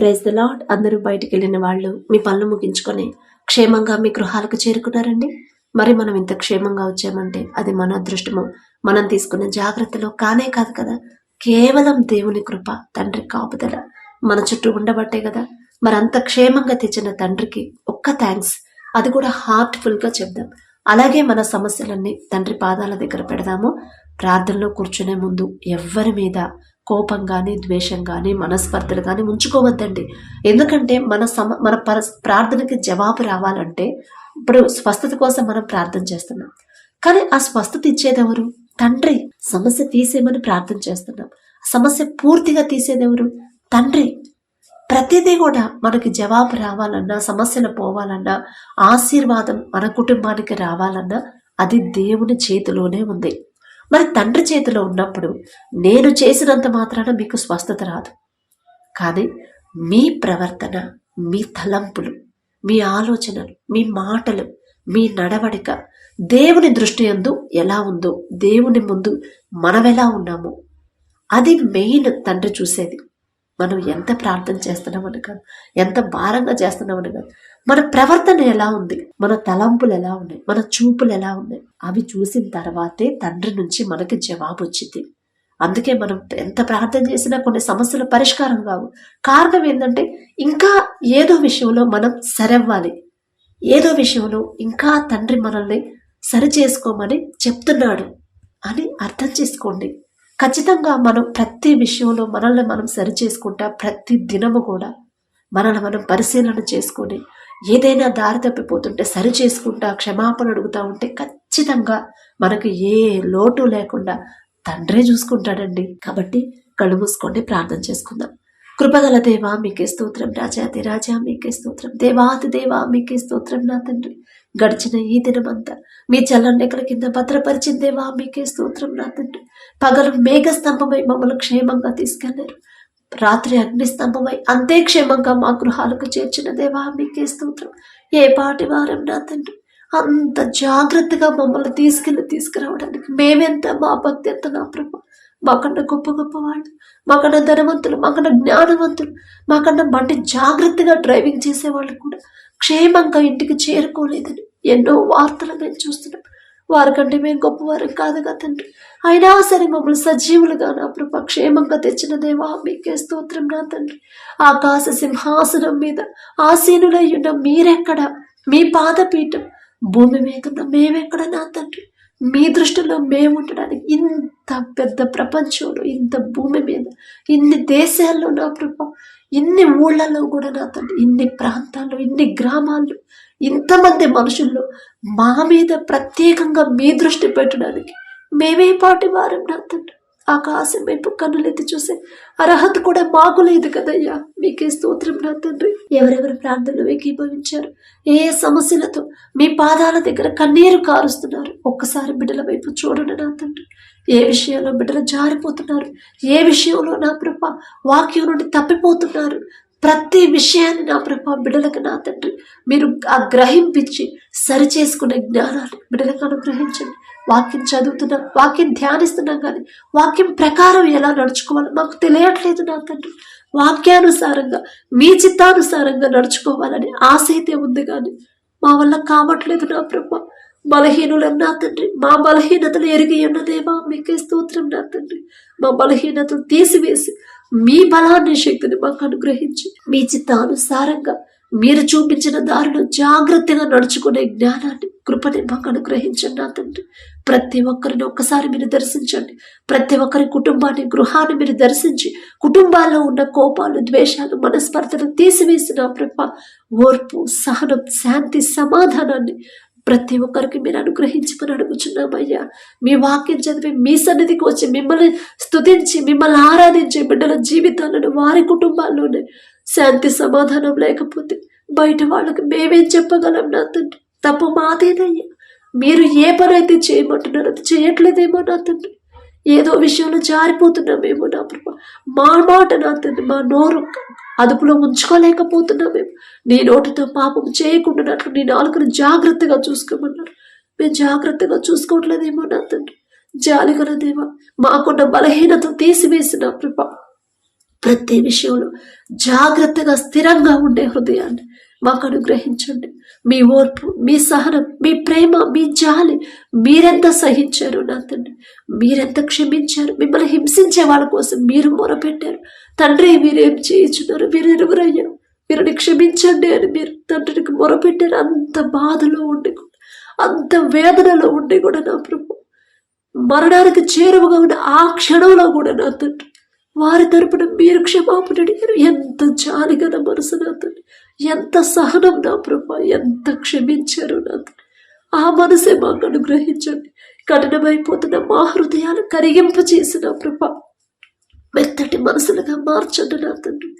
Praise the lord. అందరూ బయటికి వెళ్ళిన వాళ్ళు మీ పనులు ముగించుకొని క్షేమంగా మీ గృహాలకు చేరుకున్నారండి. మరి మనం ఇంత క్షేమంగా వచ్చామంటే అది మన అదృష్టము, మనం తీసుకున్న జాగ్రత్తలో కానే కాదు కదా, కేవలం దేవుని కృప, తండ్రి కాపుదల మన చుట్టూ ఉండబట్టే కదా. మరి అంత క్షేమంగా తెచ్చిన తండ్రికి ఒక్క థ్యాంక్స్, అది కూడా హార్ట్ఫుల్ గా చెప్దాం. అలాగే మన సమస్యలన్నీ తండ్రి పాదాల దగ్గర పెడదాము. ప్రార్థనలో కూర్చునే ముందు ఎవ్వరి మీద కోపం కానీ, ద్వేషం కానీ, మనస్పర్ధలు కానీ ఉంచుకోవద్దండి. ఎందుకంటే మన ప్రార్థనకి జవాబు రావాలంటే ఇప్పుడు స్వస్థత కోసం మనం ప్రార్థన చేస్తున్నాం, కానీ ఆ స్వస్థత ఇచ్చేదెవరు? తండ్రి. సమస్య తీసేయమని ప్రార్థన చేస్తున్నాం, సమస్య పూర్తిగా తీసేదెవరు? తండ్రి. ప్రతిదీ కూడా మనకి జవాబు రావాలన్నా, సమస్యలు పోవాలన్నా, ఆశీర్వాదం మన కుటుంబానికి రావాలన్నా అది దేవుని చేతిలోనే ఉంది. మరి తండ్రి చేతిలో ఉన్నప్పుడు నేను చేసినంత మాత్రాన మీకు స్వస్థత రాదు. కానీ మీ ప్రవర్తన, మీ తలంపులు, మీ ఆలోచనలు, మీ మాటలు, మీ నడవడిక దేవుని దృష్టి యందు ఎలా ఉందో, దేవుని ముందు మనం ఎలా ఉన్నామో అది మెయిన్ తండ్రి చూసేది. మనం ఎంత ప్రార్థన చేస్తున్నామని కాదు, ఎంత భారంగా చేస్తున్నామని కాదు, మన ప్రవర్తన ఎలా ఉంది, మన తలంపులు ఎలా ఉన్నాయి, మన చూపులు ఎలా ఉన్నాయి, అవి చూసిన తర్వాతే తండ్రి నుంచి మనకి జవాబు వచ్చింది. అందుకే మనం ఎంత ప్రార్థన చేసినా కొన్ని సమస్యలు పరిష్కారం కావు. కారణం ఏంటంటే ఇంకా ఏదో విషయంలో మనం సరవ్వాలి, ఏదో విషయంలో ఇంకా తండ్రి మనల్ని సరి చేసుకోమని చెప్తున్నాడు అని అర్థం చేసుకోండి. ఖచ్చితంగా మనం ప్రతి విషయంలో మనల్ని మనం సరి చేసుకుంటా, ప్రతి దినము కూడా మనల్ని మనం పరిశీలన చేసుకొని ఏదైనా దారి తప్పిపోతుంటే సరి చేసుకుంటా, క్షమాపణ అడుగుతూ ఉంటే ఖచ్చితంగా మనకు ఏ లోటు లేకుండా తండ్రే చూసుకుంటాడండి. కాబట్టి కళ్ళు మూసుకోండి, ప్రార్థన చేసుకుందాం. కృపగల దేవా మీకే స్తోత్రం, రాజాది రాజా మీకే స్తోత్రం, దేవాది దేవా మీకే స్తోత్రం. నా తండ్రి, గడిచిన ఈ దినమంతా మీ చల్లనెక్కల కింద భద్రపరిచిన దేవా మీకే స్తోత్రం. నా తండ్రి, పగలు మేఘ స్తంభమై మమ్మల్ని క్షేమంగా తీసుకెళ్లారు, రాత్రి అగ్ని స్తంభమై అంతే క్షేమంగా మా గృహాలకు చేర్చిన దేవా మీకే స్తోత్రం. ఏ పాటి వారం నా తండ్రి, అంత జాగ్రత్తగా మమ్మల్ని తీసుకురావడానికి మేమెంత, మా భక్తి ఎంత నా ప్రభు. మాకన్నా గొప్ప గొప్ప వాళ్ళు, మాకన్నా ధనవంతులు, మాకన్నా జ్ఞానవంతులు, మాకన్నా బండి జాగ్రత్తగా డ్రైవింగ్ చేసేవాళ్ళు కూడా క్షేమంగా ఇంటికి చేరుకోలేదని ఎన్నో వార్తలు మేము చూస్తున్నాం. వారికంటే మేము గొప్పవారం కాదుగా తండ్రి, అయినా సరే మమ్మల్ని సజీవులుగా నా ప్రభు క్షేమంగా తెచ్చిన దేవా మీకే స్తోత్రం. నా తండ్రి, ఆకాశ సింహాసనం మీద ఆసీనులై ఉన్న మీరెక్కడ, మీ పాదపీఠం భూమి మీద ఉన్న మేమెక్కడ నా తండ్రి. మీ దృష్టిలో మేము ఉండడానికి ఇంత పెద్ద ప్రపంచంలో, ఇంత భూమి మీద, ఇన్ని దేశాల్లో నా ప్రభు, ఇన్ని ఊళ్ళల్లో కూడా నా తండ్రి, ఇన్ని ప్రాంతాల్లో, ఇన్ని గ్రామాల్లో, ఇంతమంది మనుషుల్లో మా మీద ప్రత్యేకంగా మీ దృష్టి పెట్టడానికి మేమే పాటి వారం నా తండ్రి. ఆకాశం వైపు కన్నులెత్తి చూసే అర్హత కూడా మాకు లేదు కదయ్యా, మీకే స్తోత్రం నా తండ్రి. ఎవరెవరు ప్రార్థనలు ఏకీభవించారు, ఏ సమస్యలతో మీ పాదాల దగ్గర కన్నీరు కారుస్తున్నారు, ఒక్కసారి బిడ్డల వైపు చూడండి నా తండ్రి. ఏ విషయంలో బిడ్డలు జారిపోతున్నారు, ఏ విషయంలో నా ప్రభ వాక్యం నుండి తప్పిపోతున్నారు, ప్రతి విషయాన్ని నా ప్రభ బిడ్డలకు నా తండ్రి మీరు ఆ గ్రహింపించి సరి చేసుకునే జ్ఞానాన్ని బిడ్డలకు అనుగ్రహించండి. వాక్యం చదువుతున్నాం, వాక్యం ధ్యానిస్తున్నాం, కానీ వాక్యం ప్రకారం ఎలా నడుచుకోవాలో మాకు తెలియట్లేదు నా తండ్రి. వాక్యానుసారంగా మీ చిత్తానుసారంగా నడుచుకోవాలని ఆశ అయితే ఉంది, కానీ మా వల్ల కావట్లేదు నా ప్రభు. బలహీనులను నా తండ్రి, మా బలహీనతలు ఎరిగి ఉన్న దేవా మీకే స్తోత్రం నా తండ్రి. మా బలహీనతలు తీసివేసి మీ బలాన్ని, శక్తిని మాకు అనుగ్రహించి మీ చిత్తానుసారంగా మీరు చూపించిన దారిలో జాగ్రత్తగా నడుచుకునే జ్ఞానాన్ని, కృపని మాకు అనుగ్రహించండి నా తండ్రి. ప్రతి ఒక్కరిని ఒక్కసారి మీరు దర్శించండి, ప్రతి ఒక్కరి కుటుంబాన్ని, గృహాన్ని మీరు దర్శించి కుటుంబాల్లో ఉన్న కోపాలు, ద్వేషాలు, మనస్పర్ధలు తీసివేసిన ప్రభ ఓర్పు, సహనం, శాంతి, సమాధానాన్ని ప్రతి ఒక్కరికి మీరు అనుగ్రహించుకుని అడుగుచున్నామయ్యా. మీ వాక్యం చదివి మీ సన్నిధికి వచ్చి మిమ్మల్ని స్తుతించి మిమ్మల్ని ఆరాధించే బిడ్డల జీవితాలను, వారి కుటుంబాల్లోనే శాంతి సమాధానం లేకపోతే బయట వాళ్ళకి మేమేం చెప్పగలం నా తండ్రి. తప్పు మాదేనయ్యా, మీరు ఏ పని అయితే చేయమంటున్నారో అది చేయట్లేదేమో నా తండ్రి. ఏదో విషయంలో జారిపోతున్నామేమో నా ప్రభా. మా మాట నా తండ్రి, మా నోరు అదుపులో ఉంచుకోలేకపోతున్నామేమో. నీ నోటితో పాపం చేయకుండానట్లు నీ నాలుకను జాగ్రత్తగా చూసుకోమన్నారు, మేము జాగ్రత్తగా చూసుకోవట్లేదేమో నా తండ్రి. జాలిగల దేవా, మాకున్న బలహీనత తీసివేసిన ప్రభా ప్రతి విషయంలో జాగ్రత్తగా స్థిరంగా ఉండే హృదయాన్ని మాకు అనుగ్రహించండి. మీ ఓర్పు, మీ సహనం, మీ ప్రేమ, మీ జాలి, మీరెంత సహించారు నా తండ్రి, మీరెంత క్షమించారు. మిమ్మల్ని హింసించే వాళ్ళ కోసం మీరు మొరపెట్టారు. తండ్రి, మీరేం చేయించున్నారు, మీరు ఎరుగురయ్యారు, మీరు క్షమించండి అని మీరు తండ్రికి మొరపెట్టారు. అంత బాధలో ఉండి కూడా, అంత వేదనలో ఉండి కూడా నా ప్రభు, మరణానికి చేరువగా ఉన్న ఆ క్షణంలో కూడా నా తండ్రి వారి తరపున మీరు క్షమాపణ అడిగారు. ఎంత జాలిగల మనసు నా తండ్రి, ఎంత సహనం నా ప్రభా, ఎంత క్షమించారు నా తండ్రి. ఆ మనసే మాకు అనుగ్రహించండి. కఠినమైపోతున్న మా హృదయాలు కరిగింప చేసిన ప్రభా, మెత్తటి మనసులుగా మార్చండి నా తండ్రి.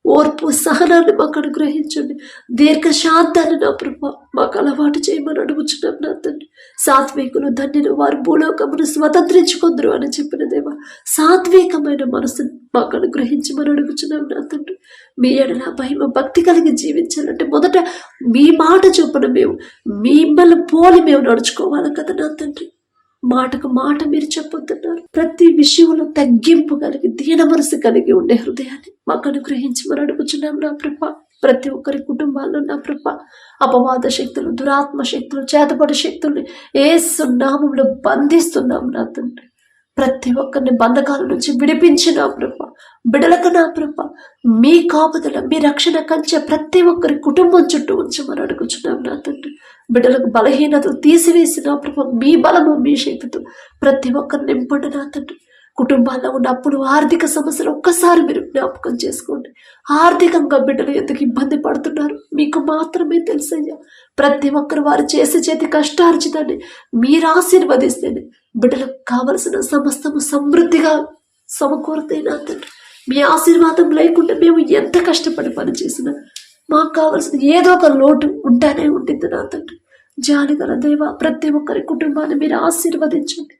ఓర్పు, సహనాన్ని మాకు అనుగ్రహించండి. దీర్ఘశాంతాన్ని నా ప్రభా మాకు అలవాటు చేయమని అడుగుచున్నాం నా తండ్రి. సాత్వికులు ధన్యులు, వారు భూలోకమును స్వతంత్రించుకుందరు అని చెప్పిన దేవా, సాత్వికమైన మనసును మాకు అనుగ్రహించమని అడుగుచున్నాం నా తండ్రి. మీ ఎడల భయం భక్తి కలిగి జీవించాలంటే మొదట మీ మాట చొప్పున మేము మిమ్మల్ని పోలి మేము నడుచుకోవాలి కదా నా తండ్రి. మాటకు మాట మీరు చెప్పొద్దున్నారు. ప్రతి విషయంలో తగ్గింపు కలిగి, దీన మనసు కలిగి ఉండే హృదయాన్ని మాకు అనుగ్రహించమని అడుగుచున్నాం నా ప్రభ. ప్రతి ఒక్కరి కుటుంబాల్లో నా ప్రభ అపవాద శక్తులు, దురాత్మ శక్తులు, చేతపడి శక్తుల్ని యేసు నామములో బంధిస్తున్నాం నా తండ్రి. ప్రతి ఒక్కరిని బంధకాల నుంచి విడిపించి నా ప్రభ, బిడలకు నా ప్రభ మీ కాపుదల, మీ రక్షణ కంచె ప్రతి ఒక్కరి కుటుంబం చుట్టూ ఉంచమని అడుగుచున్నాం నా తండ్రి. బిడ్డలకు బలహీనతలు తీసివేసి నా ప్రభ మీ బలము, మీ శక్తితో ప్రతి ఒక్కరిని నింపండి నా తండ్రి. కుటుంబాల్లో ఉన్న అప్పుడు ఆర్థిక సమస్యలు ఒక్కసారి మీరు జ్ఞాపకం చేసుకోండి. ఆర్థికంగా బిడ్డలు ఎందుకు ఇబ్బంది పడుతున్నారు మీకు మాత్రమే తెలుసయ్యా. ప్రతి ఒక్కరు వారు చేతి కష్టార్జితాన్ని మీరు ఆశీర్వదిస్తేనే బిడ్డలకు కావలసిన సమస్తము సమృద్ధిగా సమకూరుతాయి నా తండ్రి. మీ ఆశీర్వాదం లేకుండా మేము ఎంత కష్టపడి పని చేసినా మాకు కావలసిన ఏదో ఒక లోటు ఉంటానే ఉంటుంది నా తండ్రి. జాలిగల దేవా, ప్రతి ఒక్కరి కుటుంబాన్ని మీరు ఆశీర్వదించండి.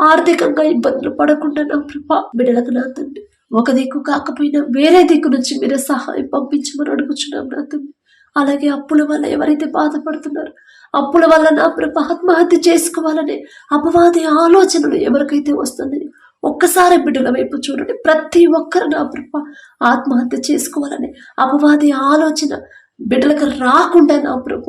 ఆర్థికంగా ఇబ్బందులు పడకుండా నా ప్రభా బిడ్డలకు నా తండ్రి ఒక దిక్కు కాకపోయినా వేరే దిక్కు నుంచి మీరే సహాయం పంపించమని అడుగుచున్నాం నా తండ్రి. అలాగే అప్పుల వల్ల ఎవరైతే బాధపడుతున్నారో, అప్పుల వల్ల నా ప్రభ ఆత్మహత్య చేసుకోవాలనే అపవాది ఆలోచనలు ఎవరికైతే వస్తున్నాయో ఒక్కసారి బిడ్డల వైపు చూడండి. ప్రతి ఒక్కరు నా ప్రభ ఆత్మహత్య చేసుకోవాలనే అపవాది ఆలోచన బిడ్డలకు రాకుండా నా ప్రభ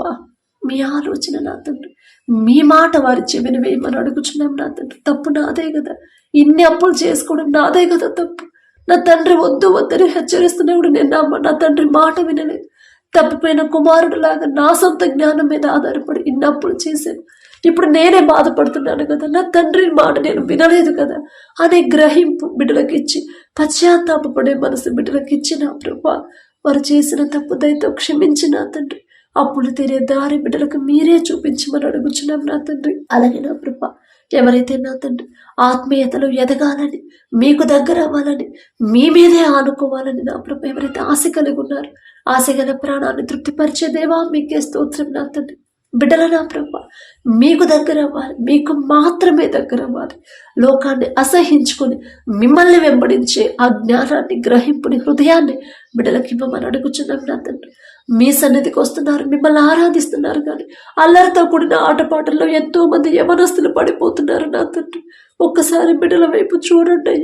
మీ ఆలోచన నా తండ్రి, మీ మాట వారి చెవిని వేయమని అడుగుచున్నాం నా తండ్రి. తప్పు నాదే కదా, ఇన్ని అప్పులు చేసుకోవడం నాదే కదా తప్పు. నా తండ్రి వద్దు వద్దని హెచ్చరిస్తున్నప్పుడు నేను నా తండ్రి మాట వినలేదు. తప్పిపోయిన కుమారుడు లాగా నా సొంత జ్ఞానం మీద ఆధారపడి ఇన్ని అప్పులు చేశాను. ఇప్పుడు నేనే బాధపడుతున్నాను కదా, నా తండ్రి మాట నేను వినలేదు కదా అనే గ్రహింపు బిడ్డలకు ఇచ్చి, పశ్చాత్తాపడే మనసు బిడ్డలకు ఇచ్చి నా ప్రభా వారు చేసిన తప్పు దయతో క్షమించి నా తండ్రి అప్పులు తీరే దారి బిడ్డలకు మీరే చూపించమని అడుగుచున్నాం నా తండ్రి. అలాగే నా ప్రభ ఎవరైతే నా తండ్రి ఆత్మీయతలో ఎదగాలని, మీకు దగ్గర అవ్వాలని, మీ మీదే ఆనుకోవాలని నా ప్రభ ఎవరైతే ఆశ కలిగి ఉన్నారు, ఆశ గల ప్రాణాన్ని తృప్తిపరిచే దేవా మీకే స్తోత్రం నా తండ్రి. బిడ్డల నా ప్రభ మీకు దగ్గర అవ్వాలి, మీకు మాత్రమే దగ్గర అవ్వాలి. లోకాన్ని అసహించుకొని మిమ్మల్ని వెంబడించే ఆ జ్ఞానాన్ని, గ్రహింపుని, హృదయాన్ని బిడ్డలకు ఇవ్వమని అడుగుచున్నాం నా తండ్రి. మీ సన్నిధికి వస్తున్నారు, మిమ్మల్ని ఆరాధిస్తున్నారు, కానీ అల్లరితో కూడిన ఆటపాటల్లో ఎంతో మంది యవనస్తులు పడిపోతున్నారు నా తండ్రి. ఒక్కసారి బిడ్డల వైపు చూడండి.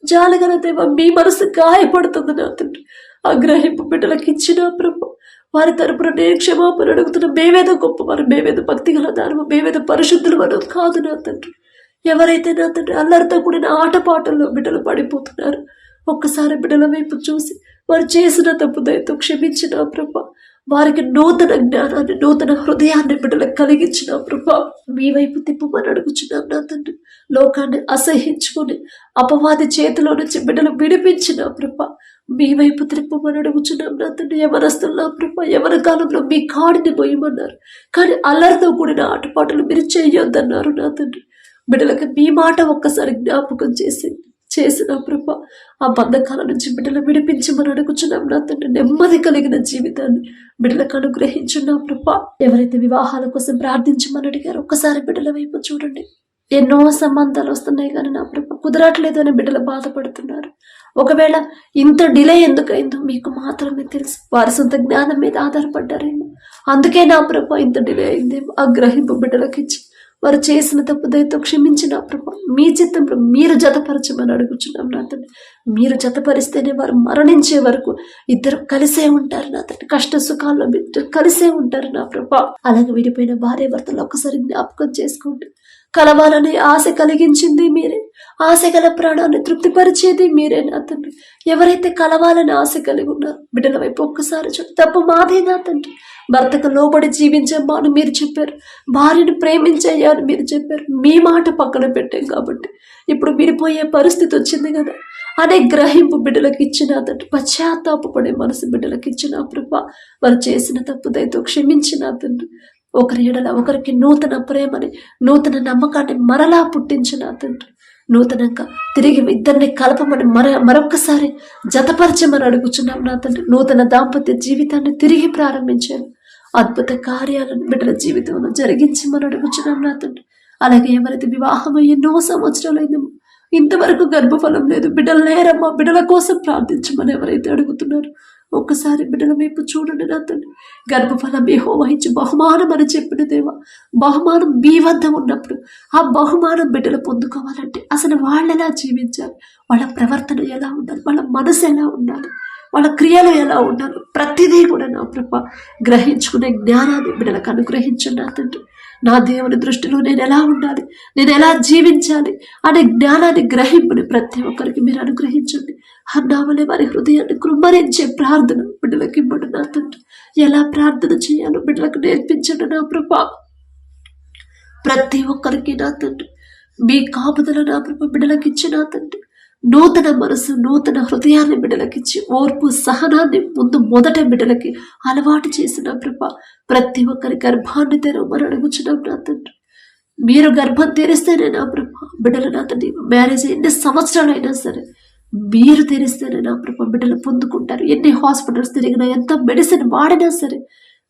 జాలిగల దేవ, మీ మనసు గాయపడుతుంది నా తండ్రి. ఆ గ్రహింపు బిడ్డలకు ఇచ్చిన ప్రభు వారి తరపున నేను క్షమాపణ అడుగుతున్న. మేమేదో గొప్పవారు, మేమేదో భక్తి గల దానము, మేమేదో పరిశుద్ధులు మనం కాదు నా తండ్రి. ఎవరైతే నా తండ్రి అల్లరితో కూడిన ఆటపాటల్లో బిడ్డలు పడిపోతున్నారు, ఒక్కసారి బిడ్డల వైపు చూసి వారు చేసిన తప్పు దయతో క్షమించిన ప్రభ, వారికి నూతన జ్ఞానాన్ని, నూతన హృదయాన్ని బిడ్డలకు కలిగించిన ప్రభ మీ వైపు తిప్పమని అడుగుచున్నాం నా తండ్రి. లోకాన్ని అసహించుకొని అపవాది చేతిలో నుంచి బిడ్డలు విడిపించిన ప్రభ మీ వైపు తిప్పమని అడుగుచున్నాం నా తండ్రి. ఎవరస్తున్నా ప్రభ ఎవరి కాలంలో మీ కాడిని పోయమన్నారు, కానీ అల్లరితో కూడిన ఆటపాటలు మీరు చేయొద్దన్నారు నా తండ్రి. బిడ్డలకు మీ మాట ఒక్కసారి జ్ఞాపకం చేసిన ప్రభ ఆ బంధకాల నుంచి బిడ్డలు విడిపించమని అడుగుచున్నాం నా తండ్రి. నెమ్మది కలిగిన జీవితాన్ని బిడ్డలకు అనుగ్రహించున్నాం ప్రభ. ఎవరైతే వివాహాల కోసం ప్రార్థించమని అడిగారో ఒక్కసారి బిడ్డల వైపు చూడండి. ఎన్నో సంబంధాలు వస్తున్నాయి కానీ నా ప్రభ కుదరట్లేదు అని బిడ్డలు బాధపడుతున్నారు. ఒకవేళ ఇంత డిలే ఎందుకైందో మీకు మాత్రమే తెలుసు. వారి సొంత జ్ఞానం మీద ఆధారపడ్డారేమో, అందుకే నా ప్రభ ఇంత డిలే అయిందేమో. ఆ గ్రహింపు బిడ్డలకు ఇచ్చి వారు చేసిన తప్పు దయతో క్షమించి నా ప్రభా మీ చిత్తంలో మీరు జతపరచమని అడుగుచున్నాం నా తండ్రి. మీరు జతపరిస్తేనే వారు మరణించే వరకు ఇద్దరు కలిసే ఉంటారు నా తండ్రి. కష్ట సుఖాల్లో ఇద్దరు కలిసే ఉంటారు నా ప్రభా. అలాగే విడిపోయిన భార్య భర్తలు ఒక్కసారి జ్ఞాపకం చేసుకోండి. కలవాలని ఆశ కలిగించింది మీరే, ఆశ గల ప్రాణాన్ని తృప్తిపరిచేది మీరే నా తండ్రి. ఎవరైతే కలవాలని ఆశ కలిగి ఉన్నారో బిడ్డల వైపు ఒక్కసారి చూడండి. తప్పు మాదే నా తండ్రి. భర్తకు లోబడి జీవించమ్మా అని మీరు చెప్పారు, భార్యను ప్రేమించయ్యా అని మీరు చెప్పారు. మీ మాట పక్కన పెట్టాం కాబట్టి ఇప్పుడు విడిపోయే పరిస్థితి వచ్చింది కదా అనే గ్రహింపు బిడ్డలకు ఇచ్చిన తండ్రి. పశ్చాత్తాపడే మనసు బిడ్డలకు ఇచ్చిన ప్రభా. వారు చేసిన తప్పు దయతో క్షమించిన తండ్రి. ఒకరి ఎడల ఒకరికి నూతన ప్రేమని, నూతన నమ్మకాన్ని మరలా పుట్టించిన తండ్రి. నూతనంగా తిరిగి ఇద్దరిని కలపమని మరొక్కసారి జతపరచమని అడుగుచున్నాం నా తండ్రి. నూతన దాంపత్య జీవితాన్ని తిరిగి ప్రారంభించాను. అద్భుత కార్యాలను బిడ్డల జీవితంలో జరిగించమని అడుగుచున్నాం నా తండ్రి. అలాగే ఎవరైతే వివాహం ఎన్నో సంవత్సరాలైందేమో ఇంతవరకు గర్భఫలం లేదు, బిడ్డలు లేరమ్మా, బిడ్డల కోసం ప్రార్థించమని ఎవరైతే అడుగుతున్నారు ఒక్కసారి బిడ్డల వైపు చూడండి నా తండ్రి. గర్భఫలం యెహోవా ఇచ్చు బహుమానం అని చెప్పిన దేవా, బహుమానం మీ వద్ద ఉన్నప్పుడు ఆ బహుమానం బిడ్డలు పొందుకోవాలంటే అసలు వాళ్ళు ఎలా జీవించాలి, వాళ్ళ ప్రవర్తన ఎలా ఉండాలి, వాళ్ళ మనసు ఎలా ఉండాలి, వాళ్ళ క్రియలు ఎలా ఉండాలి, ప్రతిదీ కూడా నా ప్రభ గ్రహించుకునే జ్ఞానాన్ని బిడ్డలకు అనుగ్రహించండి నా తండ్రి. నా దేవుని దృష్టిలో నేను ఎలా ఉండాలి, నేను ఎలా జీవించాలి అనే జ్ఞానాన్ని గ్రహింపుని ప్రతి ఒక్కరికి మీరు అనుగ్రహించండి. అన్నామలే వారి హృదయాన్ని కృమ్మరించే ప్రార్థన బిడ్డలకు ఇవ్వండి నా తండ్రి. ఎలా ప్రార్థన చేయాలో బిడ్డలకు నేర్పించండి నా ప్రభా. ప్రతి ఒక్కరికి నా తండ్రి మీ కాపుదల నా ప్రభ బిడ్డలకు ఇచ్చి నా తండ్రి నూతన మనసు, నూతన హృదయాన్ని బిడ్డలకిచ్చి ఓర్పు సహనాన్ని మొదట బిడ్డలకి అలవాటు చేసిన ప్రభ ప్రతి ఒక్కరి గర్భాన్ని తెరవమని అడుగుచున్నాం నా తండ్రి. మీరు గర్భం తెరిస్తేనే నా ప్రభ బిడ్డలు నా తండ్రి మ్యారేజ్ ఎన్ని సంవత్సరాలైనా సరే మీరు తెరిస్తేనే నా ప్రభ బిడ్డలు పొందుకుంటారు. ఎన్ని హాస్పిటల్స్ తిరిగినా, ఎంత మెడిసిన్ వాడినా సరే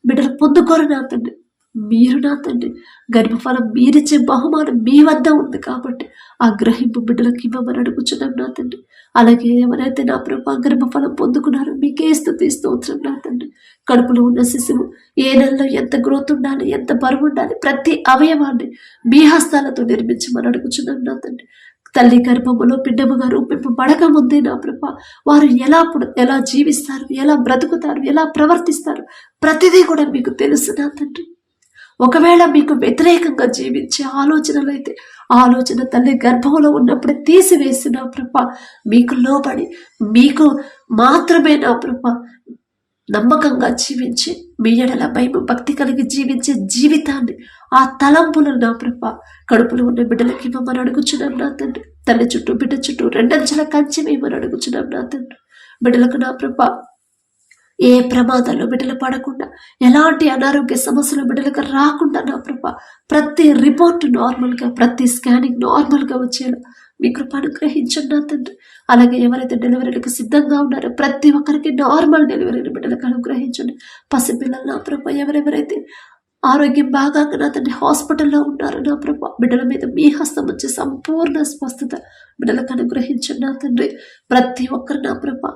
బిడ్డలు పొందుకోరు నా తండ్రి. మీరు నా తండ్రి గర్భఫలం మీరిచ్చే బహుమానం మీ వద్ద ఉంది కాబట్టి ఆ గ్రహింపు బిడ్డలకు ఇవ్వమని అడుగుచున్నాం నా తండ్రి. అలాగే ఎవరైతే నా ప్రభా గర్భఫలం పొందుకున్నారో మీకే స్తుతి స్తోత్రం నా తండ్రి. కడుపులో ఉన్న శిశువు ఏ నెలలో ఎంత గ్రోత్ ఉండాలి, ఎంత బరువు ఉండాలి, ప్రతి అవయవాన్ని మీ హస్తాలతో నిర్మించమని అడుగుచున్నాం నా తండ్రి. తల్లి గర్భములో పిండముగా రూపింపబడక ముందే నా ప్రభా వారు ఎలా జీవిస్తారు, ఎలా బ్రతుకుతారు, ఎలా ప్రవర్తిస్తారు ప్రతిదీ కూడా మీకు తెలుసు నా తండ్రి. ఒకవేళ మీకు వ్యతిరేకంగా జీవించే ఆలోచనలు అయితే ఆలోచన తల్లి గర్భంలో ఉన్నప్పుడే తీసివేసి నా ప్రభ మీకు లోబడి మీకు మాత్రమే నా ప్రభ నమ్మకంగా జీవించి మీ ఎడల భయం భక్తి కలిగి జీవించే జీవితాన్ని ఆ తలంపులను నా ప్రభ కడుపులో ఉన్న బిడ్డలకి ఇవ్వమని అడుగుచున్నాం నా తండ్రి. తల్లి చుట్టూ బిడ్డ చుట్టూ రెండంచెల కంచె వేయమని అడుగుచున్నాం నా తండ్రి. బిడ్డలకు నా ప్రభ ఏ ప్రమాదాల్లో బిడ్డలు పడకుండా, ఎలాంటి అనారోగ్య సమస్యలు బిడ్డలకు రాకుండా నా ప్రభ ప్రతి రిపోర్ట్ నార్మల్గా, ప్రతి స్కానింగ్ నార్మల్గా వచ్చేలా మీ కృప అనుగ్రహించండి నా తండ్రి. అలాగే ఎవరైతే డెలివరీలకు సిద్ధంగా ఉన్నారో ప్రతి ఒక్కరికి నార్మల్ డెలివరీని బిడ్డలకు అనుగ్రహించండి. పసిపిల్లలు నా ప్రభ ఎవరెవరైతే ఆరోగ్యం బాగా నా తండ్రి హాస్పిటల్లో ఉన్నారు నా ప్రభ బిడ్డల మీద మీ హస్తం వచ్చే సంపూర్ణ స్వస్థత బిడ్డలకు అనుగ్రహించండి నా తండ్రి. ప్రతి ఒక్కరు నా ప్రభ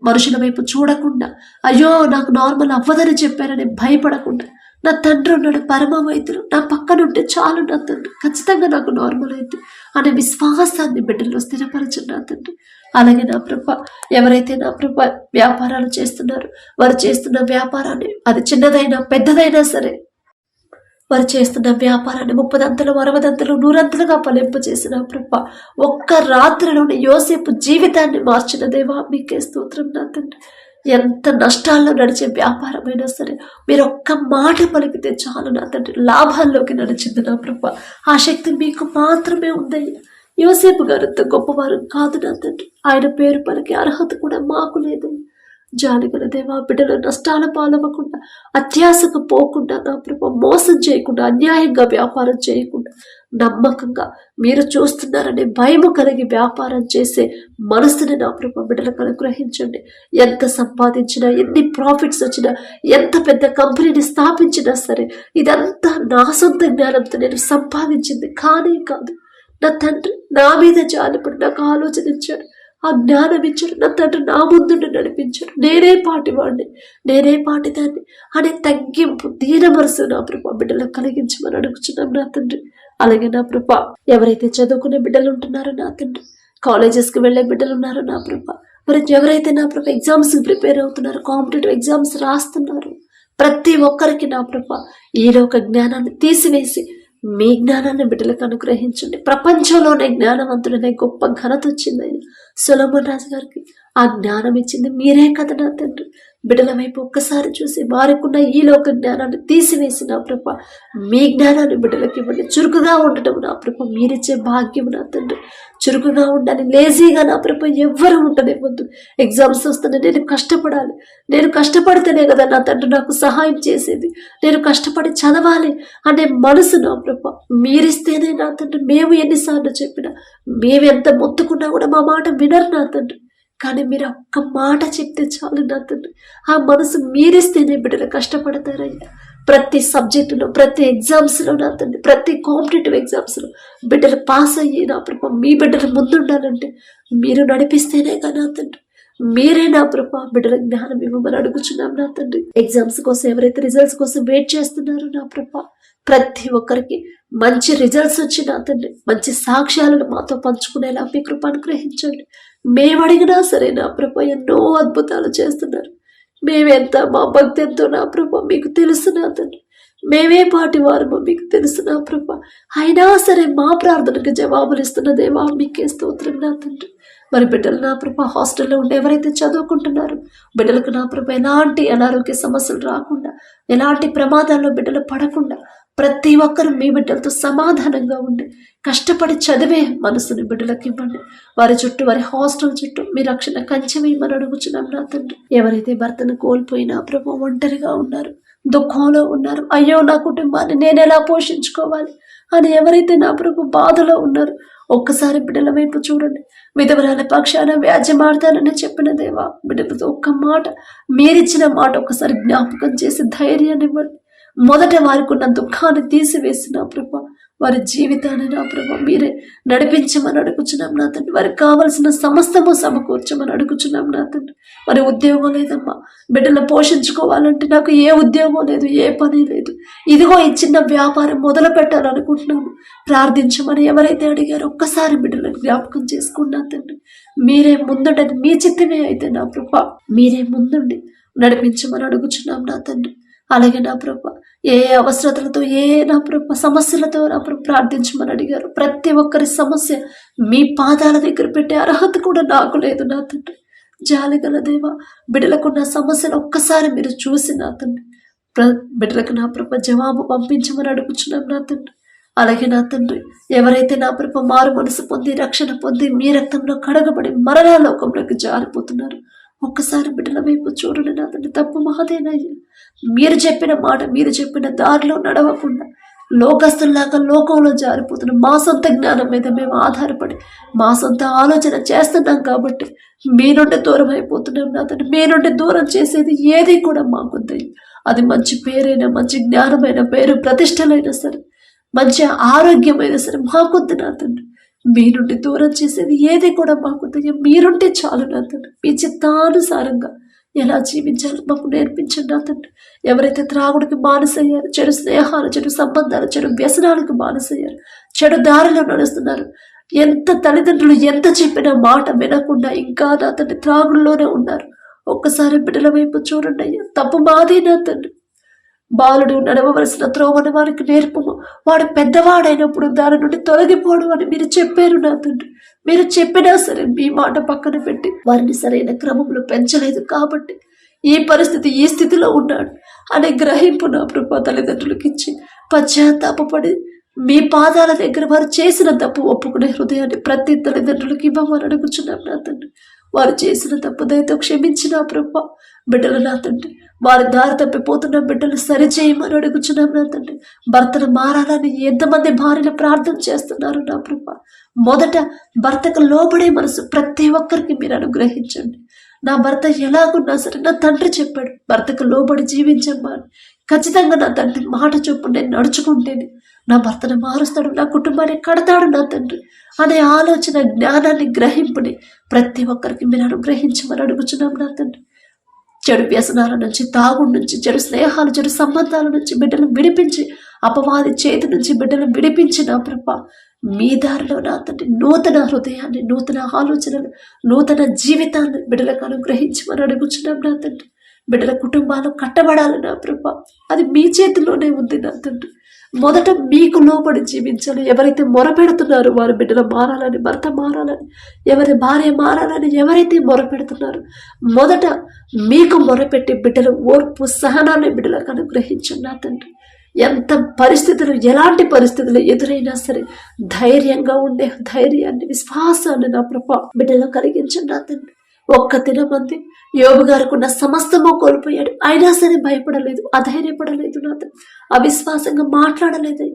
మనుషుల వైపు చూడకుండా, అయ్యో నాకు నార్మల్ అవ్వదని చెప్పారని భయపడకుండా, నా తండ్రి ఉన్నాడు పరమ వైద్యులు నా పక్కనుంటే చాలు నా తండ్రి ఖచ్చితంగా నాకు నార్మల్ అయితే అనే విశ్వాసాన్ని బిడ్డల్లో స్థిరపరచండి నా తండ్రి. అలాగే నా ప్రభ ఎవరైతే నా ప్రభ వ్యాపారాలు చేస్తున్నారో వారు చేస్తున్న వ్యాపారాన్ని అది చిన్నదైనా పెద్దదైనా సరే వారు చేస్తున్న వ్యాపారాన్ని 30 60 100 ఫలింపు చేసిన ప్రభ ఒక్క రాత్రిలోని యోసేపు జీవితాన్ని మార్చిన దేవా మీకే స్తోత్రం నా తండ్రి. ఎంత నష్టాల్లో నడిచే వ్యాపారమైనా సరే మీరు ఒక్క మాట పలికితే చాలు నా తండ్రి లాభాల్లోకి నడిచింది నా ప్రభ. ఆ శక్తి మీకు మాత్రమే ఉందయ్యా. యోసేపు గారు అంత గొప్పవారు కాదు నా తండ్రి, ఆయన పేరు పలికే అర్హత కూడా మాకు లేదు. జాలిగల దేవా బిడ్డలు నష్టాల పాలవ్వకుండా, అత్యాశకు పోకుండా నా ప్రభ మోసం చేయకుండా, అన్యాయంగా వ్యాపారం చేయకుండా, నమ్మకంగా మీరు చూస్తున్నారనే భయము కలిగి వ్యాపారం చేసే మనసుని నా ప్రభ బిడ్డలకు అనుగ్రహించండి. ఎంత సంపాదించినా, ఎన్ని ప్రాఫిట్స్ వచ్చినా, ఎంత పెద్ద కంపెనీని స్థాపించినా సరే ఇదంతా నా సొంత జ్ఞానంతో నేను సంపాదించింది కానే కాదు. నా తండ్రి నా మీద జాలిపడి నాకు ఆలోచన ఇచ్చాడు, ఆ జ్ఞానం ఇచ్చాడు, నా తండ్రి నా ముందుండి నడిపించాడు. నేనే పాటివాడిని, నేనే పాటిదాన్ని అనే తగ్గింపు దీన మనసు నా ప్రభు బిడ్డలకు కలిగించమని అడుగుచున్నాం నా తండ్రి. అలాగే నా ప్రభా, ఎవరైతే చదువుకునే బిడ్డలు ఉంటున్నారో నా తండ్రి, కాలేజెస్కి వెళ్లే బిడ్డలు ఉన్నారో నా ప్రభా, మరి ఎవరైతే నా ప్రభా ఎగ్జామ్స్ ప్రిపేర్ అవుతున్నారు, కాంపిటేటివ్ ఎగ్జామ్స్ రాస్తున్నారు, ప్రతి ఒక్కరికి నా ప్రభా ఈ లోక జ్ఞానాన్ని తీసివేసి మీ జ్ఞానాన్ని బిడ్డలకు అనుగ్రహించండి. ప్రపంచంలోనే జ్ఞానవంతుడనే గొప్ప ఘనత వచ్చింది సొలొమోన్ రాజు గారికి. ఆ జ్ఞానం ఇచ్చింది మీరే కదా నా తండ్రి. బిడ్డల వైపు ఒక్కసారి చూసి వారికున్న ఈ లోక జ్ఞానాన్ని తీసివేసి నా ప్రభ మీ జ్ఞానాన్ని బిడ్డలకి ఇవ్వండి. చురుకుగా ఉండటం నా ప్రభ మీరిచ్చే భాగ్యం నా తండ్రి. చురుకుగా ఉండాలి, లేజీగా నా ప్రభ ఎవ్వరూ ఉండనివ్వద్దు. ఎగ్జామ్స్ వస్తానే నేను కష్టపడాలి, నేను కష్టపడితేనే కదా నా తండ్రి నాకు సహాయం చేసేది, నేను కష్టపడి చదవాలి అనే మనసు నా ప్రభ మీరిస్తేనే నా తండ్రి. మేము ఎన్నిసార్లు చెప్పినా, మేము ఎంత మొత్తుకున్నా కూడా మా మాట వినరు నా తండ్రి. కానీ మీరు ఒక్క మాట చెప్తే చాలు నా తండ్రి. ఆ మనసు మీరిస్తేనే బిడ్డలు కష్టపడతారయ్యా. ప్రతి సబ్జెక్టులో, ప్రతి ఎగ్జామ్స్లో నా తండ్రి, ప్రతి కాంపిటేటివ్ ఎగ్జామ్స్లో బిడ్డలు పాస్ అయ్యి నా ప్రభ మీ బిడ్డలు ముందుండాలంటే మీరు నడిపిస్తేనే కదా నా తండ్రి. మీరే నా ప్రభ బిడ్డల జ్ఞానం ఇవ్వమని అడుగుచున్నాం నా తండ్రి. ఎగ్జామ్స్ కోసం ఎవరైతే రిజల్ట్స్ కోసం వెయిట్ చేస్తున్నారో నా ప్రభ ప్రతి ఒక్కరికి మంచి రిజల్ట్స్ వచ్చి నా తండ్రి మంచి సాక్ష్యాలను మాతో పంచుకునేలా మీ కృప అనుగ్రహించండి. మేము అడిగినా సరే నా ప్రభ ఎన్నో అద్భుతాలు చేస్తున్నారు. మేమెంత, మా భక్తి ఎంతో నా ప్రభ మీకు తెలుసు నా తండ్రి. మేమే పాటి వారమో మీకు తెలుసు నా ప్రభ. అయినా సరే మా ప్రార్థనకు జవాబులు ఇస్తున్న దేవా మీకే స్తోత్రం నా తండ్రి. మరి బిడ్డలు నా ప్రభ హాస్టల్లో ఉండి ఎవరైతే చదువుకుంటున్నారో బిడ్డలకు నా ప్రభ ఎలాంటి అనారోగ్య సమస్యలు రాకుండా, ఎలాంటి ప్రమాదాల్లో బిడ్డలు పడకుండా ప్రతి ఒక్కరు మీ బిడ్డలతో సమాధానంగా ఉండి కష్టపడి చదివే మనసుని బిడ్డలకు ఇవ్వండి. వారి చుట్టూ, వారి హాస్టల్ చుట్టూ మీ రక్షణ కంచె వేయమని అడుగుచున్నాం నా తండ్రి. ఎవరైతే భర్తను కోల్పోయినా ప్రభు ఒంటరిగా ఉన్నారు, దుఃఖంలో ఉన్నారు, అయ్యో నా కుటుంబాన్ని నేను ఎలా పోషించుకోవాలి అని ఎవరైతే నా ప్రభు బాధలో ఉన్నారు ఒక్కసారి బిడ్డల వైపు చూడండి. విధవరాల పక్షాన వ్యాజ్యమాడతానని చెప్పిన దేవా బిడ్డలతో ఒక్క మాట, మీరిచ్చిన మాట ఒక్కసారి జ్ఞాపకం చేసి ధైర్యాన్ని ఇవ్వండి. మొదట వారికి ఉన్న దుఃఖాన్ని తీసివేసిన ప్రభా వారి జీవితాన్ని నా ప్రభా మీరే నడిపించమని అడుగుచున్నాం నా తండ్రి. వారికి కావలసిన సమస్తము సమకూర్చమని అడుగుచున్నాం నా తండ్రి. మరి ఉద్యోగం లేదమ్మా, బిడ్డలు పోషించుకోవాలంటే నాకు ఏ ఉద్యోగం లేదు, ఏ పని లేదు, ఇదిగో ఈ చిన్న వ్యాపారం మొదలు పెట్టాలనుకుంటున్నాము ప్రార్థించమని ఎవరైతే అడిగారో ఒక్కసారి బిడ్డలను జ్ఞాపకం చేసుకున్నా తండ్రి. మీరే ముందుండని, మీ చిత్తమే అయితే నా ప్రభా మీరే ముందుండి నడిపించమని అడుగుచున్నాం నా తండ్రి. అలాగే నా ప్రభ ఏ అవసరతలతో, ఏ నా ప్రభ సమస్యలతో నా ప్రభ ప్రార్థించమని అడిగారు. ప్రతి ఒక్కరి సమస్య మీ పాదాల దగ్గర పెట్టే అర్హత కూడా నాకు లేదు నా తండ్రి. జాలిగల దేవా బిడ్డలకున్న సమస్యను ఒక్కసారి మీరు చూసి నా తండ్రి బిడ్డలకు నా ప్రభ జవాబు పంపించమని అడుగుచున్నాం నా తండ్రి. అలాగే నా తండ్రి ఎవరైతే నా ప్రభ మారు మనసు పొంది, రక్షణ పొంది, మీ రక్తంలో కడగబడి మరణా లోకంలోకి జారిపోతున్నారు ఒక్కసారి బిడ్డల వైపు చూడండి నా తండ్రి. తప్పు మాదేనయ్యా, మీరు చెప్పిన మాట, మీరు చెప్పిన దారిలో నడవకుండా లోకస్తుల్లాగా లోకంలో జారిపోతున్న మా సొంత జ్ఞానం మీద మేము ఆధారపడి మా సొంత ఆలోచన చేస్తున్నాం కాబట్టి మీ నుండి దూరం అయిపోతున్నాం నా తండ్రి. మీ నుండి దూరం చేసేది ఏది కూడా మాకొద్దు. అది మంచి పేరైనా, మంచి జ్ఞానమైన, పేరు ప్రతిష్టలైనా సరే, మంచి ఆరోగ్యమైనా సరే మాకొద్దు నా తండ్రి. మీ నుండి దూరం చేసేది ఏది కూడా మాకొద్దు. మీరుంటే చాలు నా తండ్రి. మీ చిత్తానుసారంగా ఎలా జీవించాలో మాకు నేర్పించండి నా తండ్రి. ఎవరైతే త్రాగుడికి బానిసయ్యారు, చెడు స్నేహాలు, చెడు సంబంధాలు, చెడు వ్యసనాలకు బానిసయ్యారు, చెడు దారిలో నడుస్తున్నారు, ఎంత తల్లిదండ్రులు ఎంత చెప్పినా మాట వినకుండా ఇంకా నా తండ్రి త్రాగుడులోనే ఉన్నారు ఒక్కసారి బిడ్డల వైపు చూడండి అయ్యా. తప్పు మాదే నా తండ్రి. బాలుడు నడవవలసిన త్రోవను వారికి నేర్పము, వాడు పెద్దవాడైనప్పుడు దాని నుండి తొలగిపోడు అని మీరు చెప్పారు నా తండ్రి. మీరు చెప్పినా సరే మీ మాట పక్కన పెట్టి వారిని సరైన క్రమంలో పెంచలేదు కాబట్టి ఈ పరిస్థితి, ఈ స్థితిలో ఉన్నాడు అనే గ్రహింపు నా ప్రభా తల్లిదండ్రులకి ఇచ్చి పశ్చాత్తాపడి మీ పాదాల దగ్గర వారు చేసిన తప్పు ఒప్పుకునే హృదయాన్ని ప్రతి తల్లిదండ్రులకి ఇవ్వమని అడుగుచున్నాం నా తండ్రి. వారు చేసిన తప్పు దయతో క్షమించిన ప్రభా బిడ్డలు నా తండ్రి, వారి దారి తప్పిపోతున్న బిడ్డలు సరిచేయమని అడుగుచున్నాం నా తండ్రి. భర్తను మారాలని ఎంతమంది భార్యలు ప్రార్థన చేస్తున్నారు నా ప్రభా. మొదట భర్తకు లోబడే మనసు ప్రతి ఒక్కరికి మీరు అనుగ్రహించండి. నా భర్త ఎలాగున్నా సరే నా తండ్రి చెప్పాడు భర్తకు లోబడి జీవించమ్మా అని. ఖచ్చితంగా నా తండ్రి మాట చొప్పున నేను నడుచుకుంటేనే నా భర్తను మారుస్తాడు, నా కుటుంబాన్ని కడతాడు నా తండ్రి అనే ఆలోచన, జ్ఞానాన్ని, గ్రహింపుని ప్రతి ఒక్కరికి మీరు అనుగ్రహించమని అడుగుచున్నాం నా తండ్రి. చెడు వ్యసనాల నుంచి, తాగుడు నుంచి, చెడు స్నేహాలు, చెడు సంబంధాల నుంచి బిడ్డలు విడిపించి అపవాది చేతి నుంచి బిడ్డలు విడిపించిన ప్రభా మీ దారిలో నా తండ్రి నూతన హృదయాన్ని, నూతన ఆలోచనలు, నూతన జీవితాన్ని బిడ్డలకు అనుగ్రహించమని అడుగుచున్నాం నా తండ్రి. బిడ్డల కుటుంబాలు కట్టబడాలి నా ప్రభా, అది మీ చేతిలోనే ఉంది నా తండ్రి. మొదట మీకు లోబడి జీవించాలి. ఎవరైతే మొరపెడుతున్నారో వారి బిడ్డలు మారాలని, భర్త మారాలని, ఎవరి భార్య మారాలని ఎవరైతే మొరపెడుతున్నారో మొదట మీకు మొరపెట్టి బిడ్డలు ఓర్పు సహనాన్ని బిడ్డలకు అనుగ్రహించండి నా తండ్రి. ఎంత పరిస్థితులు, ఎలాంటి పరిస్థితులు ఎదురైనా సరే ధైర్యంగా ఉండే ధైర్యాన్ని, విశ్వాసాన్ని నా ప్రభా బిడ్డలో కలిగించండి నా తండ్రి. ఒక్క దినమంది యోబు గారుకున్న సమస్తము కోల్పోయాడు, అయినా సరే భయపడలేదు, అధైర్యపడలేదు నా తండ్రి, అవిశ్వాసంగా మాట్లాడలేదు.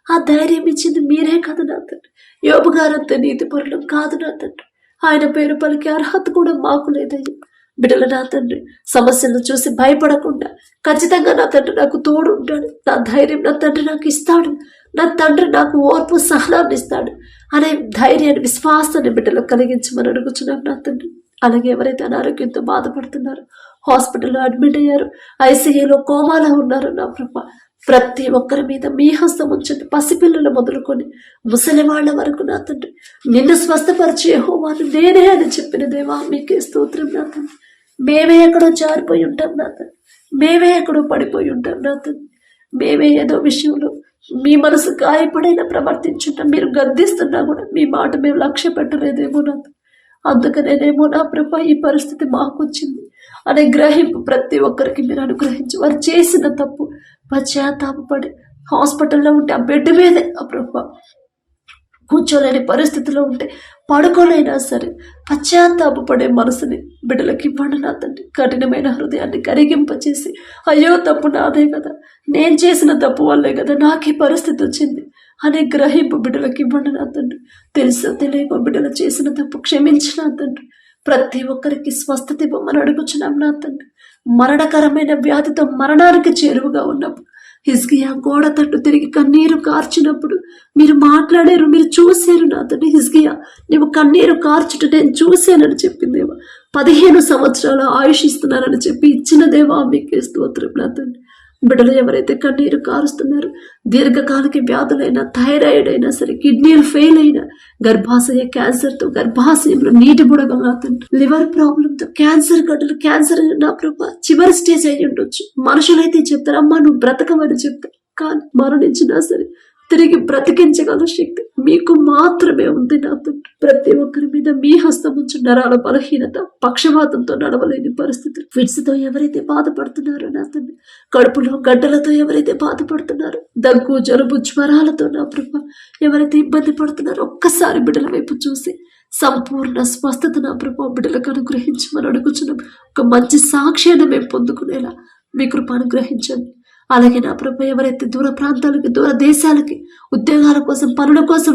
ఆ ధైర్యం ఇచ్చింది మీరే కదా నా తండ్రి. యోబు గారంత నీతిపరులు కాదు నా తండ్రి, ఆయన పేరు పలికే అర్హత కూడా మాకు లేదయ్యా. బిడ్డలు నా తండ్రి సమస్యలను చూసి భయపడకుండా ఖచ్చితంగా నా తండ్రి నాకు తోడు ఉంటాడు, నా ధైర్యం నా తండ్రి నాకు ఇస్తాడు, నా తండ్రి నాకు ఓర్పు సహనాన్ని ఇస్తాడు అనే ధైర్యాన్ని, విశ్వాసాన్ని బిడ్డలకు కలిగించమని అడుగుచున్నాం నా తండ్రి. అలాగే ఎవరైతే అనారోగ్యంతో బాధపడుతున్నారో, హాస్పిటల్లో అడ్మిట్ అయ్యారు, ఐసీయూలో కోమాలో ఉన్నారు నా ప్రభా, ప్రతి ఒక్కరి మీద మీ హస్తం ఉంచండి. పసిపిల్లలు మొదలుకొని ముసలి వాళ్ళ వరకు నా తండ్రి నిన్ను స్వస్థపరిచే యెహోవాను నేనే అని చెప్పిన దేవా మీకే స్తోత్రం నా తండ్రి. మేమే ఎక్కడో జారిపోయి ఉంటాం నా తండ్రి, మేమే ఎక్కడో పడిపోయి ఉంటాం నా తండ్రి, మేమే ఏదో విషయంలో మీ మనసు గాయపడైనా ప్రవర్తించుంటాం, మీరు గద్దిస్తున్నా కూడా మీ మాట మేము లక్ష్య పెట్టలేదేమో నా తండ్రి. అందుకనేనేమో నా ప్రభా ఈ పరిస్థితి మాకు వచ్చింది అనే గ్రహింపు ప్రతి ఒక్కరికి మీరు అనుగ్రహించి, వారు చేసిన తప్పు పశ్చాత్తాపడి హాస్పిటల్లో ఉంటే ఆ బెడ్ మీదే ఆ ప్రభా కూర్చోలేని పరిస్థితిలో ఉంటే, పడుకోలేనా సరే పశ్చాత్తాపడే మనసుని బిడ్డలకి ఇవ్వండి నా తండ్రి. కఠినమైన హృదయాన్ని కరిగింపచేసి, అయ్యో తప్పు నాదే కదా, నేను చేసిన తప్పు వల్లే కదా నాకు ఈ పరిస్థితి వచ్చింది అనే గ్రహింపు బిడ్డలకి ఇవ్వండి నా తండ్రి. తెలుసో తెలియకో బిడ్డలు చేసిన తప్పు క్షమించిన తండ్రి. ప్రతి ఒక్కరికి స్వస్థత ఇవ్వమని అడుగుచున్నాం నా తండ్రి. మరణకరమైన వ్యాధితో మరణానికి చేరువుగా ఉన్నప్పుడు హిజ్కియా గోడ తట్టు తిరిగి కన్నీరు కార్చినప్పుడు మీరు మాట్లాడారు, మీరు చూశారు నా తండ్రి. హిజ్కియా నువ్వు కన్నీరు కార్చుట నేను చూశానని చెప్పిందేవా, 15 సంవత్సరాల ఆయుష్ ఇస్తున్నానని చెప్పి ఇచ్చిన దేవా మీకే స్తోత్రం నా తండ్రి. బిడ్డలు ఎవరైతే కన్నీరు కారుస్తున్నారు, దీర్ఘకాలిక వ్యాధులైనా, థైరాయిడ్ అయినా సరే, కిడ్నీలు ఫెయిల్ అయినా, గర్భాశయ క్యాన్సర్తో గర్భాశయంలో నీటి బుడగలు నా తండ్రి, లివర్ ప్రాబ్లంతో క్యాన్సర్ గడ్డలు, క్యాన్సర్ నా ప్రభా చివరి స్టేజ్ అయ్యి ఉండొచ్చు. మనుషులైతే చెప్తారు అమ్మా నువ్వు బ్రతకమని చెప్తారు, కానీ మరణించినా సరే తిరిగి బ్రతికించగల శక్తి మీకు మాత్రమే ఉంది నా తండ్రి. ప్రతి ఒక్కరి మీద మీ హస్తం ఉంచు. నరాల బలహీనత, పక్షవాతంతో నడవలేని పరిస్థితులు, ఫిట్స్తో ఎవరైతే బాధపడుతున్నారో నా తండ్రి, కడుపులో గడ్డలతో ఎవరైతే బాధపడుతున్నారో, దగ్గు జలుబు జ్వరాలతో నా ప్రభా ఎవరైతే ఇబ్బంది పడుతున్నారో ఒక్కసారి బిడ్డల వైపు చూసి సంపూర్ణ స్వస్థత నా ప్రభా బిడ్డలకు అనుగ్రహించమని అడుగుచున్నాం. ఒక మంచి సాక్ష్యాన్ని మేము పొందుకునేలా మీ కృప అనుగ్రహించండి. అలాగే నా ప్రభా ఎవరైతే దూర ప్రాంతాలకి, దూర దేశాలకి ఉద్యోగాల కోసం, పనుల కోసం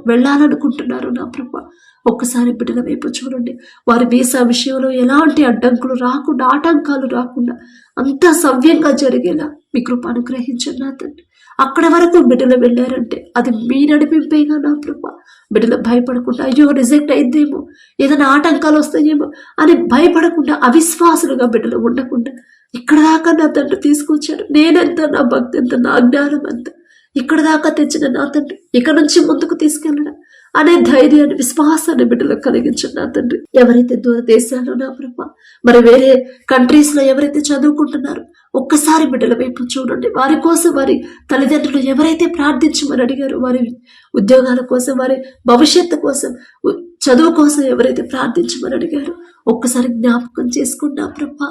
వెళ్ళాలనుకుంటున్నారు నా ప్రభా ఒక్కసారి బిడ్డల వైపు చూడండి. వారి వీసా విషయంలో ఎలాంటి అడ్డంకులు రాకుండా, ఆటంకాలు రాకుండా అంతా సవ్యంగా జరిగేలా మీ కృప అనుగ్రహించండి నా తండ్రి. అక్కడ వరకు బిడ్డలు వెళ్ళారంటే అది మీ నడిపింపేగా నా ప్రభా. బిడ్డలు భయపడకుండా అయ్యో రిజెక్ట్ అయిందేమో, ఏదైనా ఆటంకాలు వస్తాయేమో అని భయపడకుండా, అవిశ్వాసులుగా బిడ్డలు ఉండకుండా ఇక్కడ దాకా నా తండ్రి తీసుకొచ్చాడు. నేనెంత, నా భక్తి ఎంత, నా జ్ఞానం ఎంత, ఇక్కడ దాకా తెచ్చిన నా తండ్రి ఇక్కడ నుంచి ముందుకు తీసుకెళ్ళడం అనే ధైర్యాన్ని, విశ్వాసాన్ని బిడ్డలకు కలిగించండి నా తండ్రి. ఎవరైతే దూర దేశాల్లో నా ప్రభా, మరి వేరే కంట్రీస్ లో ఎవరైతే చదువుకుంటున్నారో ఒక్కసారి బిడ్డల వైపు చూడండి. వారి కోసం, వారి తల్లిదండ్రులు ఎవరైతే ప్రార్థించమని అడిగారో, వారి ఉద్యోగాల కోసం, వారి భవిష్యత్తు కోసం, చదువు కోసం ఎవరైతే ప్రార్థించమని అడిగారో ఒక్కసారి జ్ఞాపకం చేసుకున్నా ప్రభా.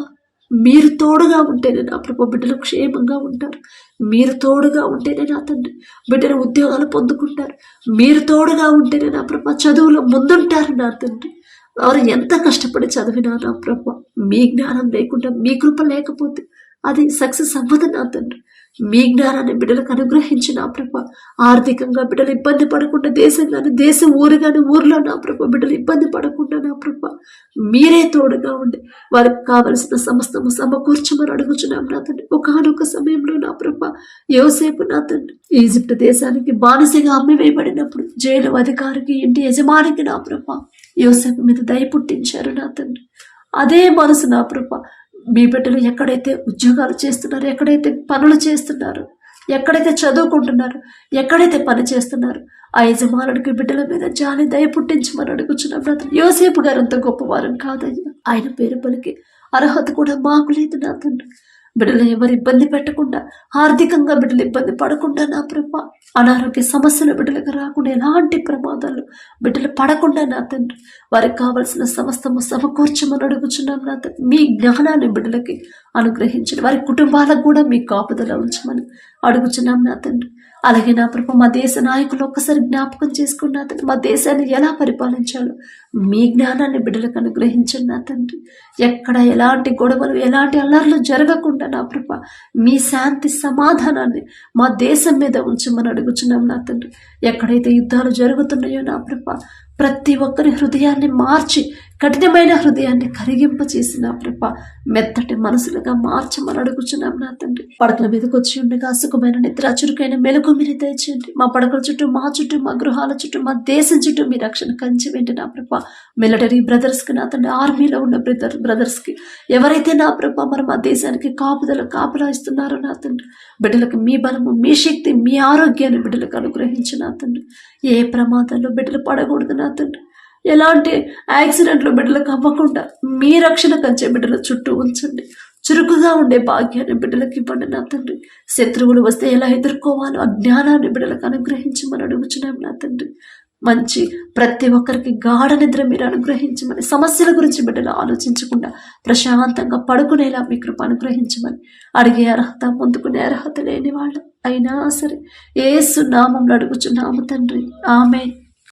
మీరు తోడుగా ఉంటేనే నా ప్రభా బిడ్డలు క్షేమంగా ఉంటారు. మీరు తోడుగా ఉంటేనే నా తండ్రి బిడ్డలు ఉద్యోగాలు పొందుకుంటారు. మీరు తోడుగా ఉంటేనే నా ప్రభా చదువులో ముందుంటారు నా తండ్రి. వారు ఎంత కష్టపడి చదివినా నా ప్రభా మీ జ్ఞానం లేకుండా, మీ కృప లేకపోతే అది సక్సెస్ అవ్వదు నా తండ్రి. మీ జ్ఞానాన్ని బిడ్డలకు అనుగ్రహించి నా ప్రభా ఆర్థికంగా బిడ్డలు ఇబ్బంది పడకుండా, దేశం కానీ దేశం, ఊరు కానీ ఊర్లో నా ప్రభా బిడ్డలు ఇబ్బంది పడకుండా నా ప్రభా మీరే తోడుగా ఉండి వారికి కావలసిన సమస్తము సమకూర్చమని అడుగుచున్నాం నా తండ్రి. ఒకనొక సమయంలో నా ప్రభా యోసేపు నా తండ్రి ఈజిప్ట్ దేశానికి బానిసగా అమ్మివేయబడినప్పుడు జైలు అధికారికి, ఇంటి యజమానికి నా ప్రభా యోసేపు మీద దయ పుట్టించారు నా తండ్రి. అదే మనసు నా ప్రభా మీ బిడ్డలు ఎక్కడైతే ఉద్యోగాలు చేస్తున్నారో, ఎక్కడైతే పనులు చేస్తున్నారో ఎక్కడైతే చదువుకుంటున్నారు, ఎక్కడైతే పని చేస్తున్నారు, ఆ యజమానుడికి బిడ్డల మీద జాలి దయ పుట్టించమని అడుగుచున్నాం నా తండ్రి. యోసేపు గారు అంత గొప్పవారం కాదయ్యా, ఆయన పేరు పలికి అర్హత కూడా మాకు లేదు నా తండ్రి. బిడ్డలు ఎవరు ఇబ్బంది పెట్టకుండా, ఆర్థికంగా బిడ్డలు ఇబ్బంది పడకుండా నా ప్రభా, అనారోగ్య సమస్యలు బిడ్డలకు రాకుండా, ఎలాంటి ప్రమాదాలు బిడ్డలు పడకుండా నా తండ్రి వారికి కావలసిన సమస్తము సమకూర్చమని అడుగుచున్నాం నా తండ్రి. మీ జ్ఞానాన్ని బిడ్డలకి అనుగ్రహించండి, వారి కుటుంబాలకు కూడా మీ కాపుదల ఉంచమని అడుగుచున్నాం నా తండ్రి. అలాగే నా ప్రభు మా దేశ నాయకులు ఒక్కసారి జ్ఞాపకం చేసుకుని నా తండ్రి, మా దేశాన్ని ఎలా పరిపాలించాలో మీ జ్ఞానాన్ని బిడ్డలకు అనుగ్రహించండి నా తండ్రి. ఎక్కడ ఎలాంటి గొడవలు, ఎలాంటి అల్లర్లు జరగకుండా నా ప్రభు మీ శాంతి సమాధానాన్ని మా దేశం మీద ఉంచమని అడుగుచున్నాం నా తండ్రి. ఎక్కడైతే యుద్ధాలు జరుగుతున్నాయో నా ప్రభు ప్రతి ఒక్కరి హృదయాన్ని మార్చి, కఠినమైన హృదయాన్ని కరిగింపచేసి నా ప్రభ మెత్తటి మనసులుగా మార్చమని అడుగుచున్నాం నా తండ్రి. పడకల మీదకి వచ్చి ఉండగా సుఖమైన నిద్ర, చురుకైన మెలకు మీరు దయచేయండి. మా పడకల చుట్టూ, మా చుట్టూ, మా గృహాల చుట్టూ, మా దేశం చుట్టూ మీ రక్షణ కంచి వెంటి నా ప్రభ. మిలిటరీ బ్రదర్స్కి నా తండ్రి, ఆర్మీలో ఉన్న బ్రదర్స్కి ఎవరైతే నా ప్రభ మరి మా దేశానికి కాపులా ఇస్తున్నారో నా తండ్రి, బిడ్డలకు మీ బలము, మీ శక్తి, మీ ఆరోగ్యాన్ని బిడ్డలకు అనుగ్రహించి నా తండ్రి. ఏ ప్రమాదాల్లో బిడ్డలు పడకూడదు నా తండ్రి. ఎలాంటి యాక్సిడెంట్లు బిడ్డలకు అవ్వకుండా మీ రక్షణ కంచే బిడ్డల చుట్టూ ఉంచండి. చురుకుగా ఉండే భాగ్యాన్ని బిడ్డలకు ఇవ్వండి నా తండ్రి. శత్రువులు వస్తే ఎలా ఎదుర్కోవాలో ఆ జ్ఞానాన్ని బిడ్డలకు అనుగ్రహించమని అడుగుచున్నాం నా తండ్రి. మంచి ప్రతి ఒక్కరికి గాఢ నిద్ర మీరు అనుగ్రహించమని, సమస్యల గురించి బిడ్డలు ఆలోచించకుండా ప్రశాంతంగా పడుకునేలా మీ కృప అనుగ్రహించమని అడిగే అర్హత, పొందుకునే అర్హత లేని వాళ్ళు అయినా సరే యేసు నామంలో అడుగుచున్నాము తండ్రి. ఆమేన్.